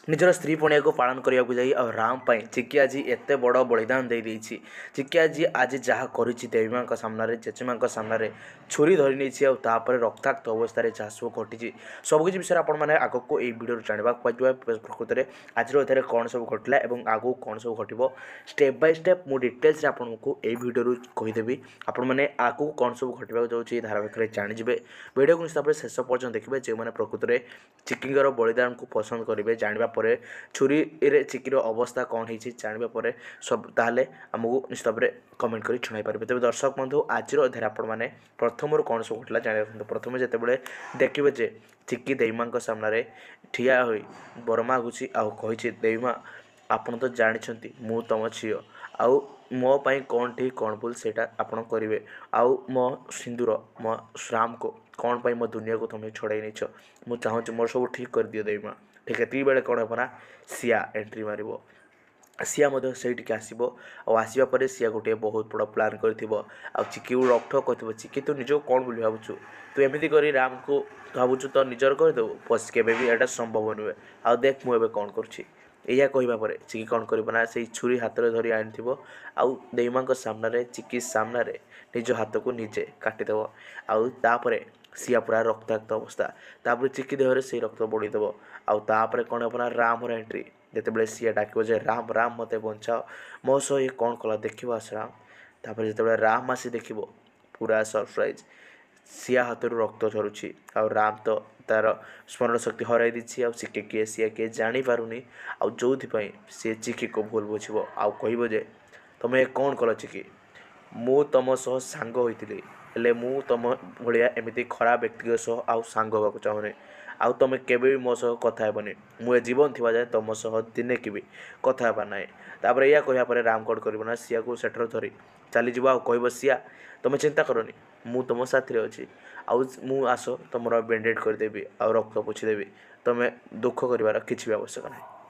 ନିଜର ସ୍ତ୍ରୀ ପଣିଆକୁ ପାଳନ କରିବାକୁ ଯାଇ ଆଉ ରାମ ପାଇଁ ଚିକି ଆଜି ଏତେ ବଡ଼ ବଳିଦାନ ଦେଇଦେଇଛି। ଚିକି ଆଜି ଯାହା କରିଛି ଦେବୀମାଙ୍କ ସାମ୍ନାରେ, ଜେଜେମାଙ୍କ ସାମ୍ନାରେ ଛୁରୀ ଧରି ନେଇଛି ଆଉ ତାପରେ ରକ୍ତାକ୍ତ ଅବସ୍ଥାରେ ଯାହା ସବୁ ଘଟିଛି ସବୁକିଛି ବିଷୟରେ ଆପଣମାନେ ଆଗକୁ ଏହି ଭିଡ଼ିଓରୁ ଜାଣିବାକୁ ପାଇଯିବା। ପ୍ରକୃତରେ ଆଜିର ଏଥିରେ କ'ଣ ସବୁ ଘଟିଲା ଏବଂ ଆଗକୁ କ'ଣ ସବୁ ଘଟିବ ଷ୍ଟେପ୍ ବାଇ ଷ୍ଟେପ୍ ମୁଁ ଡିଟେଲ୍ସରେ ଆପଣଙ୍କୁ ଏହି ଭିଡ଼ିଓରୁ କହିଦେବି। ଆପଣମାନେ ଆଗକୁ କ'ଣ ସବୁ ଘଟିବାକୁ ଯାଉଛି ଏହି ଧାରାବାହିକରେ ଜାଣିଯିବେ। ଭିଡ଼ିଓକୁ ନିଶ୍ଚିତ ଭାବରେ ଶେଷ ପର୍ଯ୍ୟନ୍ତ ଦେଖିବେ। ଯେଉଁମାନେ ପ୍ରକୃତରେ ଚିକିଙ୍କର ବଳିଦାନକୁ ପସନ୍ଦ କରିବେ ଜାଣିବା ପରେ ଛୁରୀରେ ଚିକିର ଅବସ୍ଥା କ'ଣ ହେଇଛି ଜାଣିବା ପରେ ସବୁ ତାହେଲେ ଆମକୁ ନିଶ୍ଚିତ ଭାବରେ କମେଣ୍ଟ କରି ଜଣାଇ ପାରିବେ। ତେବେ ଦର୍ଶକ ବନ୍ଧୁ ଆଜିର ଅଧ୍ୟାୟରେ ଆପଣମାନେ ପ୍ରଥମରୁ କ'ଣ ସବୁ ଘଟିଲା ଜାଣିବା ରଖନ୍ତୁ। ପ୍ରଥମେ ଯେତେବେଳେ ଦେଖିବେ ଯେ ଚିକି ଦେବୀମାଙ୍କ ସାମ୍ନାରେ ଠିଆ ହୋଇ ବର ମାଗୁଛି ଆଉ କହିଛି, ଦେବୀମା ଆପଣ ତ ଜାଣିଛନ୍ତି ମୁଁ ତୁମ ଝିଅ, ଆଉ ମୋ ପାଇଁ କ'ଣ ଠିକ୍ କ'ଣ ଭୁଲ ସେଇଟା ଆପଣ କରିବେ। ଆଉ ମୋ ସିନ୍ଦୁର ମୋ ରାମକୁ କ'ଣ ପାଇଁ ମୋ ଦୁନିଆକୁ ତୁମେ ଛଡ଼ାଇ ନେଇଛ, ମୁଁ ଚାହୁଁଛି ମୋର ସବୁ ଠିକ୍ କରିଦିଅ ଦେବୀମା। ଠିକ୍ ଏତିକି ବେଳେ କ'ଣ ହେବ ନା ସିଆ ଏଣ୍ଟ୍ରି ମାରିବ। ସିଆ ମଧ୍ୟ ସେଇଠିକି ଆସିବ ଆଉ ଆସିବା ପରେ ସିଆ ଗୋଟିଏ ବହୁତ ବଡ଼ ପ୍ଲାନ୍ କରିଥିବ ଆଉ ଚିକିକୁ ରକଠକ୍ କରିଥିବ। ଚିକି ତୁ ନିଜକୁ କ'ଣ ବୋଲି ଭାବୁଛୁ, ତୁ ଏମିତି କରି ରାମକୁ ଭାବୁଛୁ ତ ନିଜର କରିଦେବୁ, କେବେ ବି ଏଇଟା ସମ୍ଭବ ନୁହେଁ। ଆଉ ଦେଖ ମୁଁ ଏବେ କ'ଣ କରୁଛି। ଏଇଆ କହିବା ପରେ ଚିକି କ'ଣ କରିବ ନା ସେଇ ଛୁରୀ ହାତରେ ଧରି ଆଣିଥିବ ଆଉ ଦେବୀମାଙ୍କ ସାମ୍ନାରେ ଚିକି ସାମ୍ନାରେ ନିଜ ହାତକୁ ନିଜେ କାଟିଦେବ। ଆଉ ତାପରେ ସିଆ ପୁରା ରକ୍ତାକ୍ତ ଅବସ୍ଥା, ତାପରେ ଚିକି ଦେହରେ ସେଇ ରକ୍ତ ବୋଳିଦେବ। ଆଉ ତାପରେ କ'ଣ ହେବ ନା ରାମର ଏଣ୍ଟ୍ରି। ଯେତେବେଳେ ସିଆ ଡାକିବ ଯେ ରାମ ରାମ ମୋତେ ବଞ୍ଚାଅ, ମୋ ସହ ଇଏ କ'ଣ କଲା ଦେଖିବ ଆସ ରାମ। ତାପରେ ଯେତେବେଳେ ରାମ ଆସି ଦେଖିବ ପୁରା ସରପ୍ରାଇଜ୍, ସିଆ ହାତରୁ ରକ୍ତ ଝରୁଛି ଆଉ ରାମ ତ ତା'ର ସ୍ମରଣ ଶକ୍ତି ହରାଇ ଦେଇଛି ଆଉ ଚିକି କିଏ ସିଆ କିଏ ଜାଣିପାରୁନି। ଆଉ ଯେଉଁଥିପାଇଁ ସିଏ ଚିକିକୁ ଭୁଲ ବୁଝିବ ଆଉ କହିବ ଯେ ତୁମେ କ'ଣ କଲ ଚିକି, ମୁଁ ତୁମ ସହ ସାଙ୍ଗ ହୋଇଥିଲି, ହେଲେ ମୁଁ ତୁମ ଭଳିଆ ଏମିତି ଖରାପ ବ୍ୟକ୍ତିଙ୍କ ସହ ଆଉ ସାଙ୍ଗ ହେବାକୁ ଚାହୁଁନି। ଆଉ ତୁମେ କେବେ ବି ମୋ ସହ କଥା ହେବନି, ମୁଁ ଏ ଜୀବନ ଥିବା ଯାଏ ତୁମ ସହ ଦିନେ କେବେ କଥା ହେବା ନାହିଁ। ତାପରେ ଏଇଆ କହିବା ପରେ ରାମ କ'ଣ କରିବ ନା ସିଆକୁ ସେଠାରୁ ଧରି ଚାଲିଯିବ ଆଉ କହିବ, ସିଆ ତୁମେ ଚିନ୍ତା କରନି, ମୁଁ ତୁମ ସାଥିରେ ଅଛି। ଆଉ ମୁଁ ଆସ ତୁମର ବେଣ୍ଡେଡ୍ କରିଦେବି ଆଉ ରକ୍ତ ପୋଛିଦେବି, ତୁମେ ଦୁଃଖ କରିବାର କିଛି ବି ଆବଶ୍ୟକ ନାହିଁ।